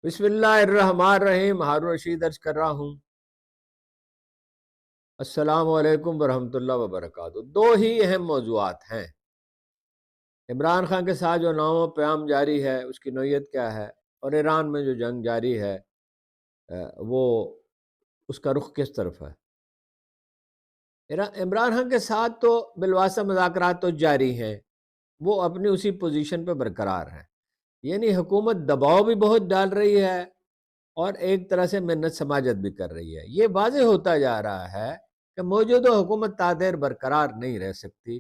بسم اللہ الرحمن الرحیم۔ ہارون رشید عرض کر رہا ہوں، السلام علیکم ورحمۃ اللہ وبرکاتہ۔ دو ہی اہم موضوعات ہیں، عمران خان کے ساتھ جو نامہ پیام جاری ہے اس کی نوعیت کیا ہے، اور ایران میں جو جنگ جاری ہے وہ اس کا رخ کس طرف ہے۔ عمران خان کے ساتھ تو بالواسطہ مذاکرات تو جاری ہیں، وہ اپنی اسی پوزیشن پہ برقرار ہیں، یعنی حکومت دباؤ بھی بہت ڈال رہی ہے اور ایک طرح سے منت سماجت بھی کر رہی ہے۔ یہ واضح ہوتا جا رہا ہے کہ موجودہ حکومت تادیر برقرار نہیں رہ سکتی،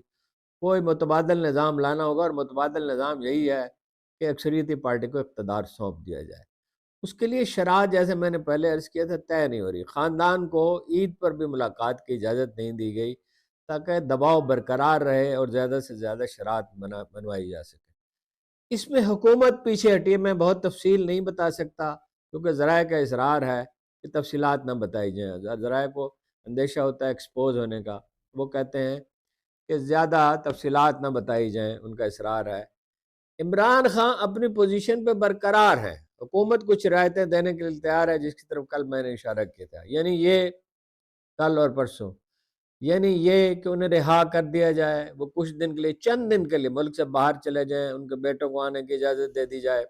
کوئی متبادل نظام لانا ہوگا، اور متبادل نظام یہی ہے کہ اکثریتی پارٹی کو اقتدار سونپ دیا جائے۔ اس کے لیے شرائط، جیسے میں نے پہلے عرض کیا تھا، طے نہیں ہو رہی۔ خاندان کو عید پر بھی ملاقات کی اجازت نہیں دی گئی تاکہ دباؤ برقرار رہے اور زیادہ سے زیادہ شرائط بنوائی جا سکے۔ اس میں حکومت پیچھے ہٹی ہے، میں بہت تفصیل نہیں بتا سکتا کیونکہ ذرائع کا اصرار ہے کہ تفصیلات نہ بتائی جائیں، ذرائع کو اندیشہ ہوتا ہے ایکسپوز ہونے کا، وہ کہتے ہیں کہ زیادہ تفصیلات نہ بتائی جائیں، ان کا اصرار ہے۔ عمران خان اپنی پوزیشن پہ برقرار ہے، حکومت کچھ رعایتیں دینے کے لیے تیار ہے، جس کی طرف کل میں نے اشارہ کیا تھا، یعنی یہ کل اور پرسوں، یعنی یہ کہ انہیں رہا کر دیا جائے، وہ کچھ دن کے لیے، چند دن کے لیے ملک سے باہر چلے جائیں، ان کے بیٹوں کو آنے کی اجازت دے دی جائے،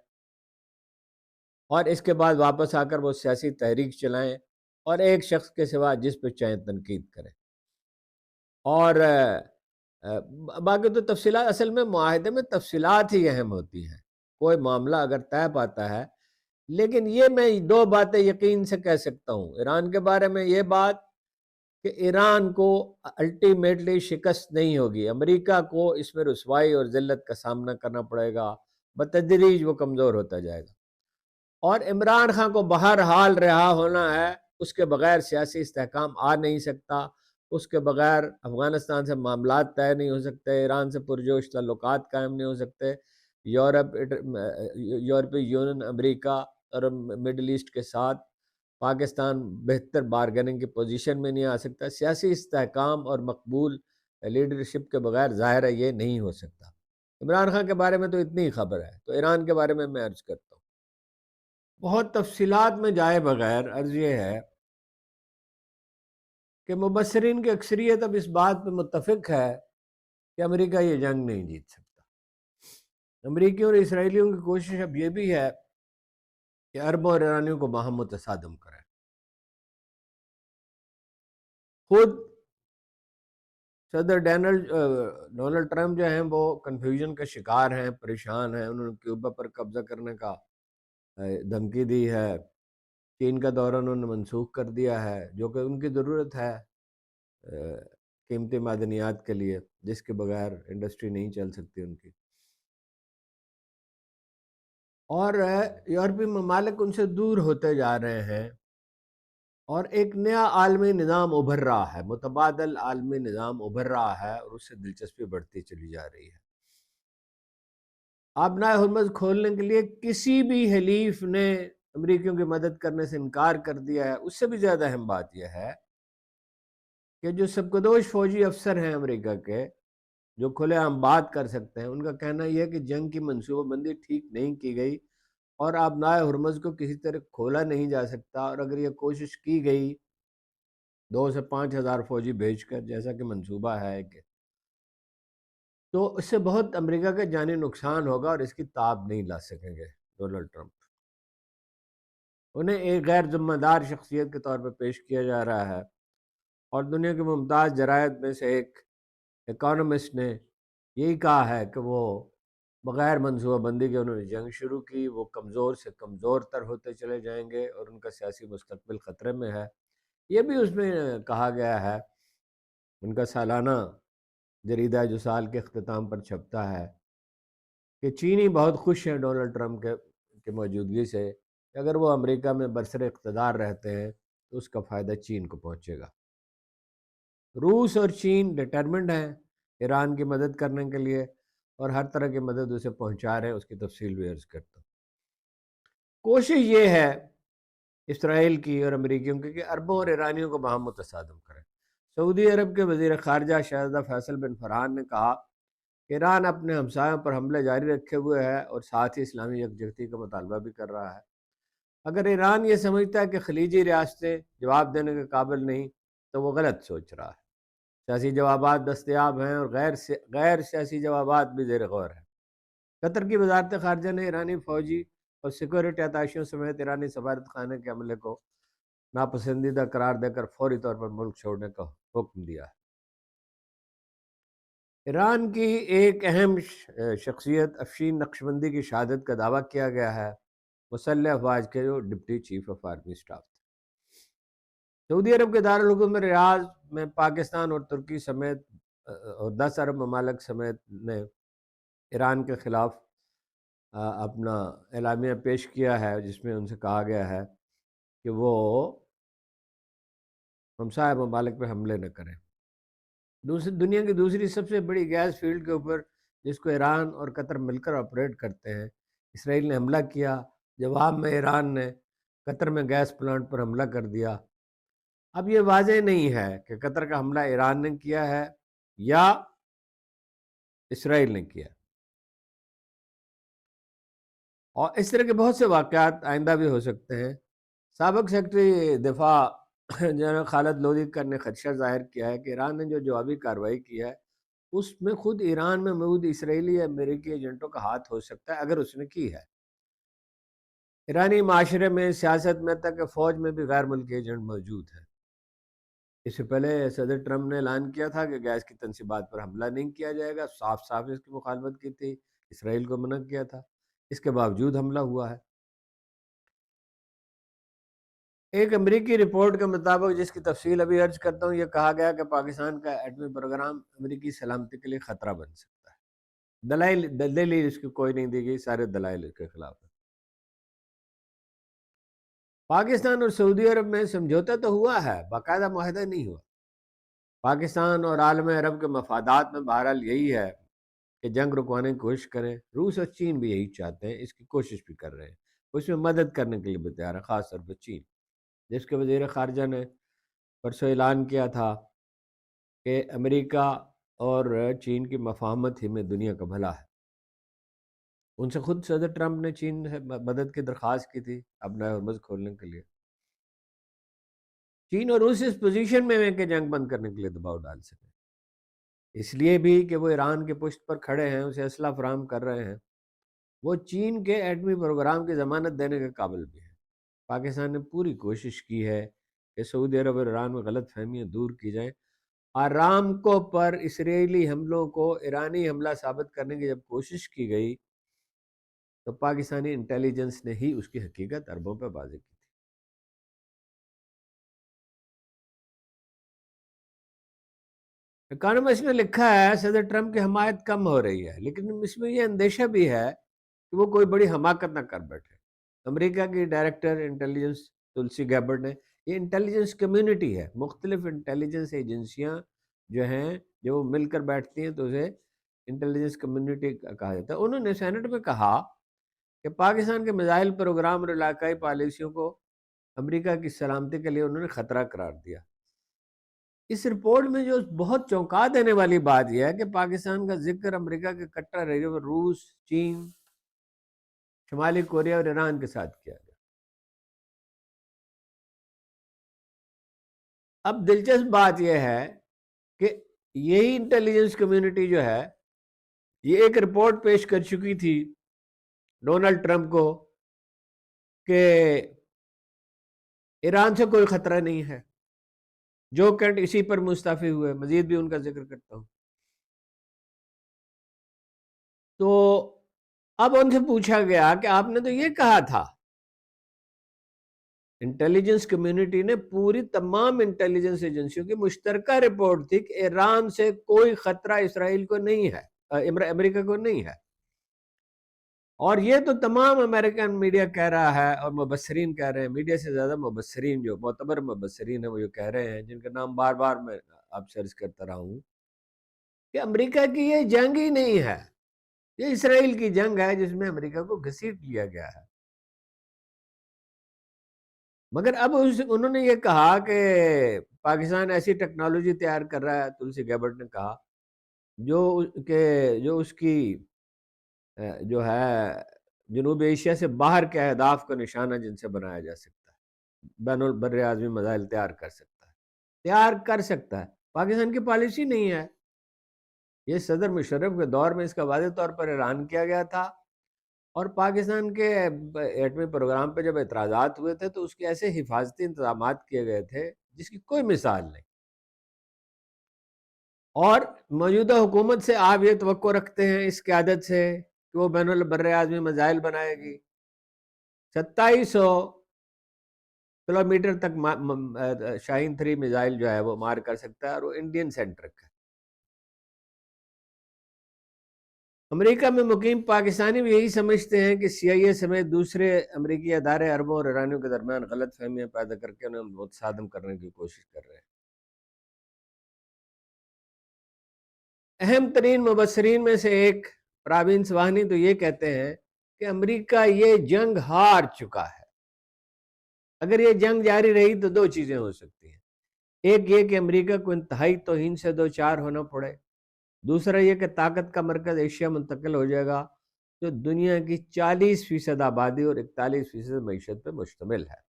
اور اس کے بعد واپس آ کر وہ سیاسی تحریک چلائیں اور ایک شخص کے سوا جس پہ چاہیں تنقید کریں۔ اور باقی تو تفصیلات، اصل میں معاہدے میں تفصیلات ہی اہم ہوتی ہیں، کوئی معاملہ اگر طے پاتا ہے۔ لیکن یہ میں دو باتیں یقین سے کہہ سکتا ہوں ایران کے بارے میں، یہ بات کہ ایران کو الٹیمیٹلی شکست نہیں ہوگی، امریکہ کو اس میں رسوائی اور ذلت کا سامنا کرنا پڑے گا، بتدریج وہ کمزور ہوتا جائے گا، اور عمران خان کو بہرحال رہا ہونا ہے، اس کے بغیر سیاسی استحکام آ نہیں سکتا، اس کے بغیر افغانستان سے معاملات طے نہیں ہو سکتے، ایران سے پرجوش تعلقات قائم نہیں ہو سکتے، یورپی یونین، امریکہ اور مڈل ایسٹ کے ساتھ پاکستان بہتر بارگیننگ کی پوزیشن میں نہیں آ سکتا۔ سیاسی استحکام اور مقبول لیڈرشپ کے بغیر ظاہر ہے یہ نہیں ہو سکتا۔ عمران خان کے بارے میں تو اتنی ہی خبر ہے، تو ایران کے بارے میں عرض کرتا ہوں، بہت تفصیلات میں جائے بغیر عرض یہ ہے کہ مبصرین کی اکثریت اب اس بات پہ متفق ہے کہ امریکہ یہ جنگ نہیں جیت سکتا۔ امریکیوں اور اسرائیلیوں کی کوشش اب یہ بھی ہے کہ عربوں اور ایرانیوں کو باہم متصادم کریں۔ خود صدر ڈونلڈ ٹرمپ جو ہیں وہ کنفیوژن کا شکار ہیں، پریشان ہیں، انہوں نے کیوبا پر قبضہ کرنے کا دھمکی دی ہے، چین کا دورہ انہوں نے منسوخ کر دیا ہے، جو کہ ان کی ضرورت ہے قیمتی معدنیات کے لیے، جس کے بغیر انڈسٹری نہیں چل سکتی ان کی۔ اور یورپی ممالک ان سے دور ہوتے جا رہے ہیں، اور ایک نیا عالمی نظام ابھر رہا ہے، متبادل عالمی نظام ابھر رہا ہے، اور اس سے دلچسپی بڑھتی چلی جا رہی ہے۔ آبنائے ہرمز کھولنے کے لیے کسی بھی حلیف نے امریکیوں کی مدد کرنے سے انکار کر دیا ہے۔ اس سے بھی زیادہ اہم بات یہ ہے کہ جو سبکدوش فوجی افسر ہیں امریکہ کے، جو کھلے عام بات کر سکتے ہیں، ان کا کہنا یہ ہے کہ جنگ کی منصوبہ بندی ٹھیک نہیں کی گئی، اور آبنائے ہرمز کو کسی طرح کھولا نہیں جا سکتا، اور اگر یہ کوشش کی گئی 2 سے 5 ہزار فوجی بھیج کر، جیسا کہ منصوبہ ہے کہ، تو اس سے بہت امریکہ کے جانی نقصان ہوگا، اور اس کی تاب نہیں لا سکیں گے ڈونلڈ ٹرمپ۔ انہیں ایک غیر ذمہ دار شخصیت کے طور پر پیش کیا جا رہا ہے، اور دنیا کے ممتاز جرائد میں سے ایک اکانومسٹ نے یہی کہا ہے کہ وہ بغیر منصوبہ بندی کے انہوں نے جنگ شروع کی، وہ کمزور سے کمزور تر ہوتے چلے جائیں گے، اور ان کا سیاسی مستقبل خطرے میں ہے۔ یہ بھی اس میں کہا گیا ہے، ان کا سالانہ جریدہ جو سال کے اختتام پر چھپتا ہے، کہ چینی بہت خوش ہیں ڈونلڈ ٹرمپ کے موجودگی سے، کہ اگر وہ امریکہ میں برسر اقتدار رہتے ہیں تو اس کا فائدہ چین کو پہنچے گا۔ روس اور چین ڈٹرمنڈ ہیں ایران کی مدد کرنے کے لیے، اور ہر طرح کی مدد اسے پہنچا رہے ہیں، اس کی تفصیل بھی عرض کرتا ہوں۔ کوشش یہ ہے اسرائیل کی اور امریکیوں کی کہ عربوں اور ایرانیوں کو باہم متصادم کریں۔ سعودی عرب کے وزیر خارجہ شہزادہ فیصل بن فرحان نے کہا کہ ایران اپنے ہمسایوں پر حملے جاری رکھے ہوئے ہے، اور ساتھ ہی اسلامی یکجہتی کا مطالبہ بھی کر رہا ہے۔ اگر ایران یہ سمجھتا ہے کہ خلیجی ریاستیں جواب دینے کے قابل نہیں تو وہ غلط سوچ رہا ہے۔ سیاسی جوابات دستیاب ہیں اور غیر سیاسی جوابات بھی زیر غور ہیں۔ قطر کی وزارت خارجہ نے ایرانی فوجی اور سیکورٹی اتاشیوں سمیت ایرانی سفارت خانے کے عملے کو ناپسندیدہ قرار دے کر فوری طور پر ملک چھوڑنے کا حکم دیا ہے۔ ایران کی ایک اہم شخصیت افشین نقشبندی کی شہادت کا دعویٰ کیا گیا ہے۔ مسلح افواج کے جو deputy chief of army staff تھے۔ سعودی عرب کے دارالحکومت ریاض میں پاکستان اور ترکی سمیت اور 10 عرب ممالک سمیت نے ایران کے خلاف اپنا اعلامیہ پیش کیا ہے، جس میں ان سے کہا گیا ہے کہ وہ ہمسایہ ممالک پہ حملے نہ کریں۔ دنیا کی دوسری سب سے بڑی گیس فیلڈ کے اوپر، جس کو ایران اور قطر مل کر آپریٹ کرتے ہیں، اسرائیل نے حملہ کیا۔ جواب میں ایران نے قطر میں گیس پلانٹ پر حملہ کر دیا۔ اب یہ واضح نہیں ہے کہ قطر کا حملہ ایران نے کیا ہے یا اسرائیل نے کیا، اور اس طرح کے بہت سے واقعات آئندہ بھی ہو سکتے ہیں۔ سابق سیکرٹری دفاع جنرل خالد لودھی نے خدشہ ظاہر کیا ہے کہ ایران نے جو جوابی کارروائی کی ہے اس میں خود ایران میں موجود اسرائیلی یا امریکی ایجنٹوں کا ہاتھ ہو سکتا ہے، اگر اس نے کی ہے۔ ایرانی معاشرے میں، سیاست میں، تک کہ فوج میں بھی غیر ملکی ایجنٹ موجود ہیں۔ اس سے پہلے صدر ٹرمپ نے اعلان کیا تھا کہ گیس کی تنصیبات پر حملہ نہیں کیا جائے گا، صاف صاف اس کی مخالفت کی تھی، اسرائیل کو منع کیا تھا، اس کے باوجود حملہ ہوا ہے۔ ایک امریکی رپورٹ کے مطابق، جس کی تفصیل ابھی عرض کرتا ہوں، یہ کہا گیا کہ پاکستان کا ایٹمی پروگرام امریکی سلامتی کے لیے خطرہ بن سکتا ہے۔ دلیل اس کی کوئی نہیں دی گئی، سارے دلائل اس کے خلاف ہیں۔ پاکستان اور سعودی عرب میں سمجھوتا تو ہوا ہے، باقاعدہ معاہدہ نہیں ہوا۔ پاکستان اور عالم عرب کے مفادات میں بہرحال یہی ہے کہ جنگ رکوانے کی کوشش کریں۔ روس اور چین بھی یہی چاہتے ہیں، اس کی کوشش بھی کر رہے ہیں، اس میں مدد کرنے کے لیے بھی تیار ہے، خاص طور پر چین، جس کے وزیر خارجہ نے پرسوں اعلان کیا تھا کہ امریکہ اور چین کی مفاہمت ہی میں دنیا کا بھلا ہے۔ ان سے خود صدر ٹرمپ نے چین سے مدد کی درخواست کی تھی اپنا ہرمز کھولنے کے لیے۔ چین اور روس اس پوزیشن میں ہیں کہ جنگ بند کرنے کے لیے دباؤ ڈال سکیں، اس لیے بھی کہ وہ ایران کے پشت پر کھڑے ہیں، اسے اسلحہ فراہم کر رہے ہیں، وہ چین کے ایٹمی پروگرام کی ضمانت دینے کے قابل بھی ہیں۔ پاکستان نے پوری کوشش کی ہے کہ سعودی عرب اور ایران میں غلط فہمیاں دور کی جائیں۔ آرامکو پر اسرائیلی حملوں کو ایرانی حملہ ثابت کرنے کی جب کوشش کی گئی تو پاکستانی انٹیلیجنس نے ہی اس کی حقیقت عربوں پہ واضح کی تھی۔ اکانومسٹ نے لکھا ہے صدر ٹرمپ کی حمایت کم ہو رہی ہے، لیکن اس میں یہ اندیشہ بھی ہے کہ وہ کوئی بڑی حماقت نہ کر بیٹھے۔ امریکہ کی ڈائریکٹر انٹیلیجنس تلسی گیبرڈ نے، یہ انٹیلیجنس کمیونٹی ہے، مختلف انٹیلیجنس ایجنسیاں جو ہیں، جو وہ مل کر بیٹھتی ہیں تو اسے انٹیلیجنس کمیونٹی کہا جاتا ہے۔ انہوں نے سینٹ میں کہا کہ پاکستان کے میزائل پروگرام اور علاقائی پالیسیوں کو امریکہ کی سلامتی کے لیے انہوں نے خطرہ قرار دیا۔ اس رپورٹ میں جو بہت چونکا دینے والی بات یہ ہے کہ پاکستان کا ذکر امریکہ کے کٹر رہے روس، چین، شمالی کوریا اور ایران کے ساتھ کیا گیا۔ اب دلچسپ بات یہ ہے کہ یہی انٹیلیجنس کمیونٹی جو ہے، یہ ایک رپورٹ پیش کر چکی تھی ڈونلڈ ٹرمپ کو کہ ایران سے کوئی خطرہ نہیں ہے۔ جو کینٹ اسی پر مستعفی ہوئے، مزید بھی ان کا ذکر کرتا ہوں۔ تو اب ان سے پوچھا گیا کہ آپ نے تو یہ کہا تھا، انٹیلیجنس کمیونٹی نے، پوری تمام انٹیلیجنس ایجنسیوں کی مشترکہ رپورٹ تھی کہ ایران سے کوئی خطرہ اسرائیل کو نہیں ہے، امریکہ کو نہیں ہے۔ اور یہ تو تمام امریکن میڈیا کہہ رہا ہے اور مبصرین کہہ رہے ہیں، میڈیا سے زیادہ مبصرین، جو معتبر مبصرین ہیں، وہ یہ کہہ رہے ہیں، جن کا نام بار بار میں اب سرچ کرتا رہا ہوں، کہ امریکہ کی یہ جنگ ہی نہیں ہے، یہ اسرائیل کی جنگ ہے جس میں امریکہ کو گھسیٹ لیا گیا ہے۔ مگر اب انہوں نے یہ کہا کہ پاکستان ایسی ٹیکنالوجی تیار کر رہا ہے، تلسی گیبرڈ نے کہا، جو اس کی جو ہے جنوب ایشیا سے باہر کے اہداف کا نشانہ جن سے بنایا جا سکتا ہے، بین البر اعظمی میزائل تیار کر سکتا ہے۔ پاکستان کی پالیسی نہیں ہے۔ یہ صدر مشرف کے دور میں اس کا واضح طور پر اعلان کیا گیا تھا، اور پاکستان کے ایٹمی پروگرام پہ جب اعتراضات ہوئے تھے تو اس کے ایسے حفاظتی انتظامات کیے گئے تھے جس کی کوئی مثال نہیں۔ اور موجودہ حکومت سے آپ یہ توقع رکھتے ہیں اس قیادت سے کہ وہ بین البر اعظمی میزائل بنائے گی، 2700 کلومیٹر تک شاہین 3 میزائل جو ہے وہ مار کر سکتا ہے، اور وہ انڈین سینٹرک ہے۔ امریکہ میں مقیم پاکستانی بھی یہی سمجھتے ہیں کہ سی آئی اے سمیت دوسرے امریکی ادارے عربوں اور ایرانیوں کے درمیان غلط فہمیاں پیدا کر کے انہیں متصادم کرنے کی کوشش کر رہے ہیں۔ اہم ترین مبصرین میں سے ایک پراوین سواہنی تو یہ کہتے ہیں کہ امریکہ یہ جنگ ہار چکا ہے۔ اگر یہ جنگ جاری رہی تو دو چیزیں ہو سکتی ہیں، ایک یہ کہ امریکہ کو انتہائی توہین سے دو چار ہونا پڑے، دوسرا یہ کہ طاقت کا مرکز ایشیا منتقل ہو جائے گا جو دنیا کی 40% آبادی اور 41% معیشت پہ مشتمل ہے۔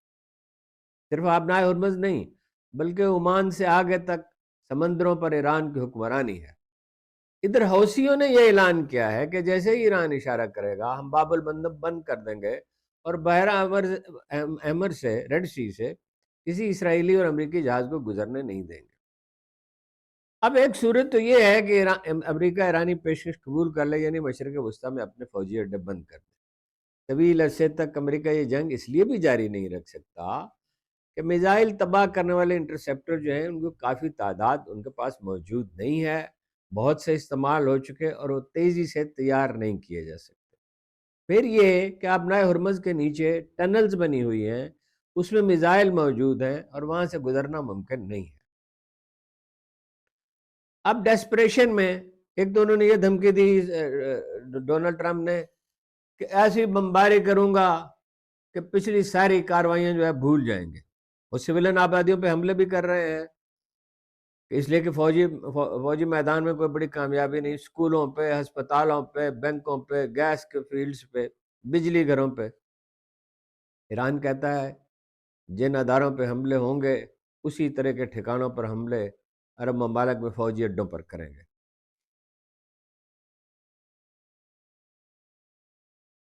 صرف آبنائے ہرمز نہیں بلکہ عمان سے آگے تک سمندروں پر ایران کی حکمرانی ہے۔ ادھر حوثیوں نے یہ اعلان کیا ہے کہ جیسے ہی ایران اشارہ کرے گا ہم باب المندب بند کر دیں گے اور بحیرہ احمر سے، ریڈ سی سے کسی اسرائیلی اور امریکی جہاز کو گزرنے نہیں دیں گے۔ اب ایک صورت تو یہ ہے کہ امریکہ ایرانی پیشکش قبول کر لے، یعنی مشرق وسطیٰ میں اپنے فوجی اڈے بند کر دے۔ طویل عرصے تک امریکہ یہ جنگ اس لیے بھی جاری نہیں رکھ سکتا کہ میزائل تباہ کرنے والے انٹرسیپٹر جو ہیں ان کو کافی تعداد ان کے پاس موجود نہیں ہے، بہت سے استعمال ہو چکے اور وہ تیزی سے تیار نہیں کیے جا سکتے۔ پھر یہ کہ آبنائے ہرمز کے نیچے ٹنلز بنی ہوئی ہیں، اس میں میزائل موجود ہیں اور وہاں سے گزرنا ممکن نہیں ہے۔ اب ڈیسپریشن میں ایک تو انہوں نے یہ دھمکی دی ڈونلڈ ٹرمپ نے کہ ایسی بمباری کروں گا کہ پچھلی ساری کاروائیاں جو ہے بھول جائیں گے۔ وہ سویلن آبادیوں پہ حملے بھی کر رہے ہیں اس لیے کہ فوجی میدان میں کوئی بڑی کامیابی نہیں، اسکولوں پہ، ہسپتالوں پہ، بینکوں پہ، گیس کے فیلڈز پہ، بجلی گھروں پہ۔ ایران کہتا ہے جن اداروں پہ حملے ہوں گے اسی طرح کے ٹھکانوں پر حملے عرب ممالک میں فوجی اڈوں پر کریں گے۔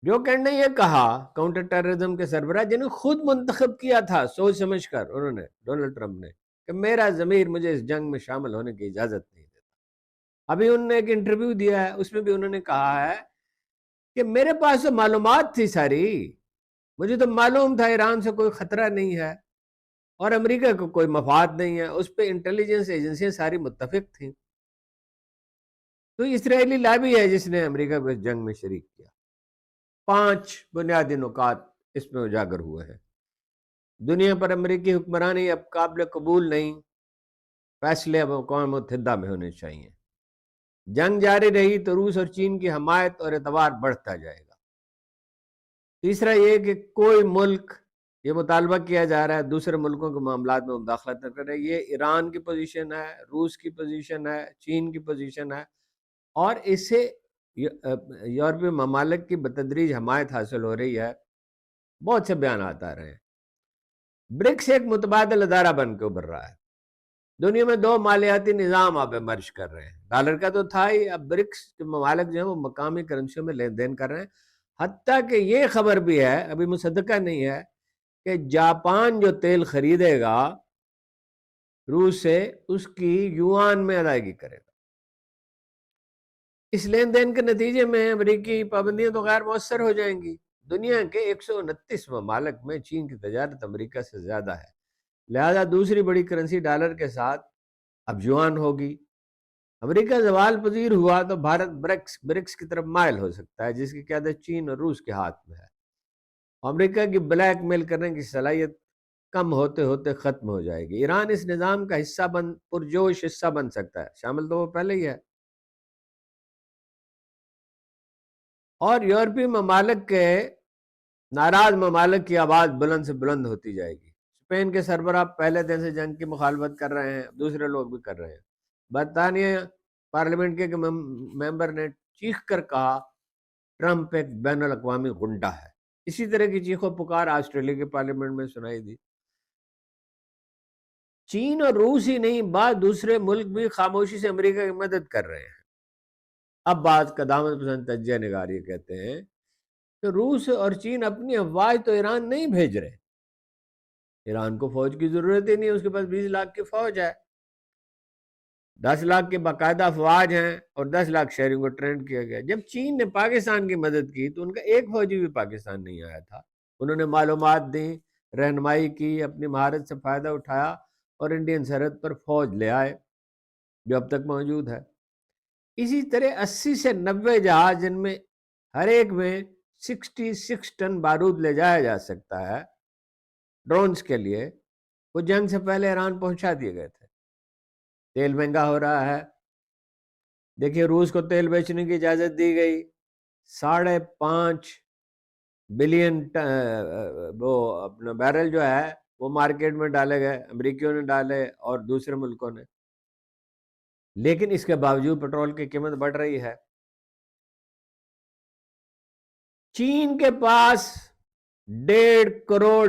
جو کینڈ نے یہ کہا، کاؤنٹر ٹیررزم کے سربراہ جنہیں خود منتخب کیا تھا سوچ سمجھ کر انہوں نے، ڈونلڈ ٹرمپ نے، کہ میرا ضمیر مجھے اس جنگ میں شامل ہونے کی اجازت نہیں دیتا۔ ابھی انہوں نے ایک انٹرویو دیا ہے، اس میں بھی انہوں نے کہا ہے کہ میرے پاس تو معلومات تھی ساری، مجھے تو معلوم تھا ایران سے کوئی خطرہ نہیں ہے اور امریکہ کو کوئی مفاد نہیں ہے، اس پہ انٹیلیجنس ایجنسیاں ساری متفق تھیں۔ تو اسرائیلی لابی ہے جس نے امریکہ کو اس جنگ میں شریک کیا۔ 5 بنیادی نکات اس میں اجاگر ہوئے ہیں۔ دنیا پر امریکی حکمرانی اب قابل قبول نہیں، فیصلے اب اقوام متحدہ میں ہونے چاہیے۔ جنگ جاری رہی تو روس اور چین کی حمایت اور اعتبار بڑھتا جائے گا۔ تیسرا یہ کہ کوئی ملک، یہ مطالبہ کیا جا رہا ہے دوسرے ملکوں کے معاملات میں مداخلت نہ کرے۔ یہ ایران کی پوزیشن ہے، روس کی پوزیشن ہے، چین کی پوزیشن ہے، اور اس سے یورپی ممالک کی بتدریج حمایت حاصل ہو رہی ہے۔ بہت سے بیانات آ رہے ہیں۔ برکس ایک متبادل ادارہ بن کے ابھر رہا ہے۔ دنیا میں 2 مالیاتی نظام اب ایمرج کر رہے ہیں، ڈالر کا تو تھا ہی، اب برکس کے ممالک جو ہیں وہ مقامی کرنسیوں میں لین دین کر رہے ہیں۔ حتیٰ کہ یہ خبر بھی ہے، ابھی مصدقہ نہیں ہے، کہ جاپان جو تیل خریدے گا روس سے اس کی یوان میں ادائیگی کرے گا۔ اس لین دین کے نتیجے میں امریکی پابندیاں تو غیر مؤثر ہو جائیں گی۔ دنیا کے 129 ممالک میں چین کی تجارت امریکہ سے زیادہ ہے، لہذا دوسری بڑی کرنسی ڈالر کے ساتھ اب یوان ہوگی۔ امریکہ زوال پذیر ہوا تو بھارت برکس کی طرف مائل ہو سکتا ہے جس کی قیادت چین اور روس کے ہاتھ میں ہے۔ امریکہ کی بلیک میل کرنے کی صلاحیت کم ہوتے ہوتے ختم ہو جائے گی۔ ایران اس نظام کا پرجوش حصہ بن سکتا ہے، شامل تو وہ پہلے ہی ہے۔ اور یورپی ممالک کے ناراض ممالک کی آواز بلند سے بلند ہوتی جائے گی۔ اسپین کے سربراہ پہلے دن سے جنگ کی مخالفت کر رہے ہیں، دوسرے لوگ بھی کر رہے ہیں۔ برطانیہ پارلیمنٹ کے ممبر نے چیخ کر کہا ٹرمپ ایک بین الاقوامی غنڈہ ہے. اسی طرح کی چیخ و پکار آسٹریلیا کے پارلیمنٹ میں سنائی دی. چین اور روس ہی نہیں، بعض دوسرے ملک بھی خاموشی سے امریکہ کی مدد کر رہے ہیں. اب بعض قدامت پسند تجزیہ نگار یہ کہتے ہیں کہ روس اور چین اپنی افواج تو ایران نہیں بھیج رہے. ایران کو فوج کی ضرورت ہی نہیں، اس کے پاس 20 لاکھ کی فوج ہے، 10 لاکھ کے باقاعدہ افواج ہیں اور 10 لاکھ شہریوں کو ٹرینڈ کیا گیا. جب چین نے پاکستان کی مدد کی تو ان کا ایک فوجی بھی پاکستان نہیں آیا تھا. انہوں نے معلومات دیں، رہنمائی کی، اپنی مہارت سے فائدہ اٹھایا اور انڈین سرحد پر فوج لے آئے جو اب تک موجود ہے. اسی طرح 80 سے 90 جہاز جن میں ہر ایک میں 66 ٹن بارود لے جایا جا سکتا ہے ڈرونز کے لیے، وہ جنگ سے پہلے ایران پہنچا دیے گئے تھے. تیل مہنگا ہو رہا ہے. دیکھیے روس کو تیل بیچنے کی اجازت دی گئی، 5.5 بلین وہ اپنا بیرل جو ہے وہ مارکیٹ میں ڈالے گئے، امریکیوں نے ڈالے اور دوسرے ملکوں نے. لیکن اس کے باوجود پٹرول کی قیمت بڑھ رہی ہے. چین کے پاس $1.5 کروڑ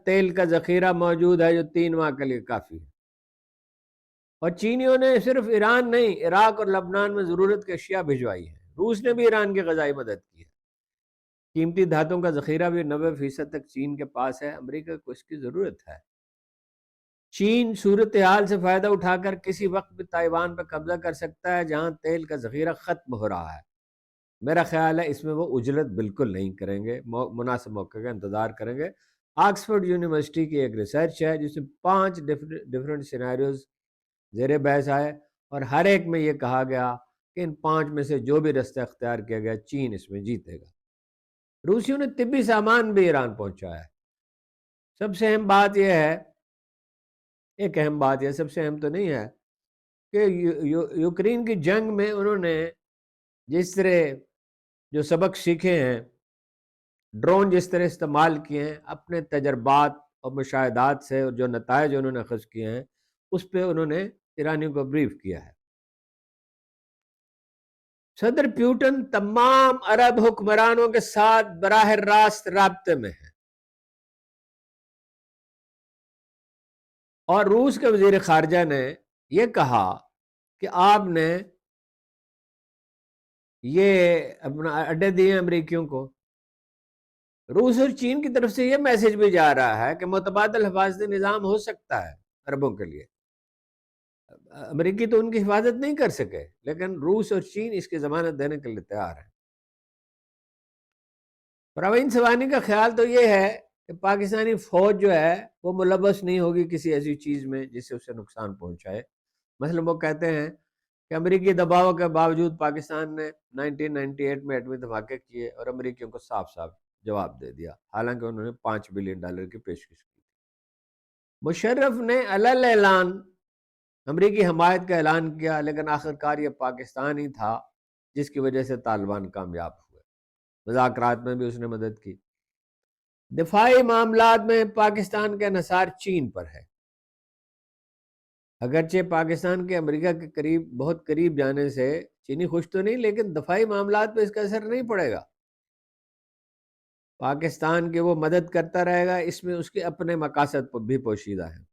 تیل کا ذخیرہ موجود ہے جو 3 ماہ کے لیے کافی ہے. اور چینیوں نے صرف ایران نہیں، عراق اور لبنان میں ضرورت کی اشیاء بھجوائی ہیں. روس نے بھی ایران کی غذائی مدد کی ہے. قیمتی دھاتوں کا ذخیرہ بھی 90% تک چین کے پاس ہے. امریکہ کو اس کی ضرورت ہے. چین صورتحال سے فائدہ اٹھا کر کسی وقت بھی تائیوان پر قبضہ کر سکتا ہے جہاں تیل کا ذخیرہ ختم ہو رہا ہے. میرا خیال ہے اس میں وہ عجلت بالکل نہیں کریں گے، مناسب موقع کا انتظار کریں گے. آکسفورڈ یونیورسٹی کی ایک ریسرچ ہے جس میں 5 ڈیفرنٹ سینیریوز زیر بحث آئے اور ہر ایک میں یہ کہا گیا کہ ان 5 میں سے جو بھی رستہ اختیار کیا گیا چین اس میں جیتے گا. روسیوں نے طبی سامان بھی ایران پہنچایا ہے. سب سے اہم بات یہ ہے، ایک اہم بات یہ سب سے اہم تو نہیں ہے، کہ یوکرین کی جنگ میں انہوں نے جس طرح جو سبق سیکھے ہیں، ڈرون جس طرح استعمال کیے ہیں، اپنے تجربات اور مشاہدات سے اور جو نتائج انہوں نے اخذ کیے ہیں اس پہ انہوں نے ایرانیوں کو بریف کیا ہے. صدر پیوٹن تمام عرب حکمرانوں کے ساتھ براہ راست رابطے میں ہیں اور روس کے وزیر خارجہ نے یہ کہا کہ آپ نے یہ اپنا اڈے دیے امریکیوں کو. روس اور چین کی طرف سے یہ میسج بھی جا رہا ہے کہ متبادل حفاظتی نظام ہو سکتا ہے عربوں کے لیے. امریکی تو ان کی حفاظت نہیں کر سکے لیکن روس اور چین اس کی ضمانت دینے کے لیے تیار ہیں. پروین سوانی کا خیال تو یہ ہے کہ پاکستانی فوج جو ہے وہ ملوث نہیں ہوگی کسی ایسی چیز میں جس سے اسے نقصان پہنچائے. مثلا وہ کہتے ہیں کہ امریکی دباؤ کے باوجود پاکستان نے 1998 میں ایٹمی دھماکے کیے اور امریکیوں کو صاف صاف جواب دے دیا، حالانکہ انہوں نے $5 بلین کی پیشکش کی. مشرف نے علل اعلان امریکی حمایت کا اعلان کیا، لیکن آخرکار یہ پاکستان ہی تھا جس کی وجہ سے طالبان کامیاب ہوئے. مذاکرات میں بھی اس نے مدد کی. دفاعی معاملات میں پاکستان کا انحصار چین پر ہے. اگرچہ پاکستان کے امریکہ کے قریب بہت قریب جانے سے چینی خوش تو نہیں، لیکن دفاعی معاملات پہ اس کا اثر نہیں پڑے گا. پاکستان کی وہ مدد کرتا رہے گا، اس میں اس کے اپنے مقاصد بھی پوشیدہ ہیں.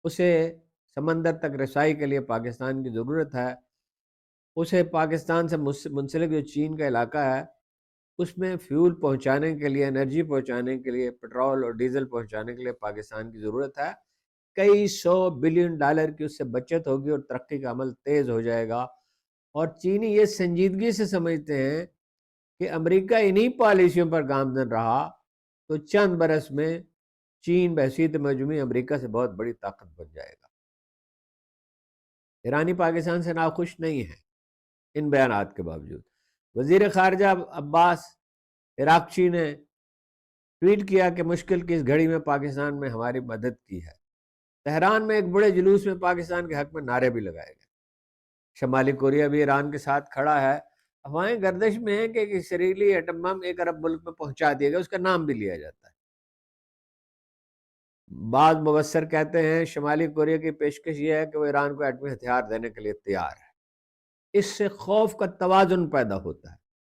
اسے سمندر تک رسائی کے لیے پاکستان کی ضرورت ہے. اسے پاکستان سے منسلک جو چین کا علاقہ ہے اس میں فیول پہنچانے کے لیے، انرجی پہنچانے کے لیے، پٹرول اور ڈیزل پہنچانے کے لیے پاکستان کی ضرورت ہے. کئی $100 بلین کی اس سے بچت ہوگی اور ترقی کا عمل تیز ہو جائے گا. اور چینی یہ سنجیدگی سے سمجھتے ہیں کہ امریکہ انہی پالیسیوں پر گامزن رہا تو چند برس میں چین بحیثیت مجموعی امریکہ سے بہت بڑی طاقت بن جائے گا. ایرانی پاکستان سے ناخوش نہیں ہے ان بیانات کے باوجود. وزیر خارجہ عباس عراقچی نے ٹویٹ کیا کہ مشکل کی اس گھڑی میں پاکستان میں ہماری مدد کی ہے. تہران میں ایک بڑے جلوس میں پاکستان کے حق میں نعرے بھی لگائے گئے. شمالی کوریا بھی ایران کے ساتھ کھڑا ہے. افواہیں گردش میں ہیں کہ ایک اسرائیلی ایٹم بم ایک عرب ملک میں پہنچا دیا گیا، اس کا نام بھی لیا جاتا ہے. بعض مبصر کہتے ہیں شمالی کوریا کی پیشکش یہ ہے کہ وہ ایران کو ایٹمی ہتھیار دینے کے لیے تیار ہے. اس سے خوف کا توازن پیدا ہوتا ہے.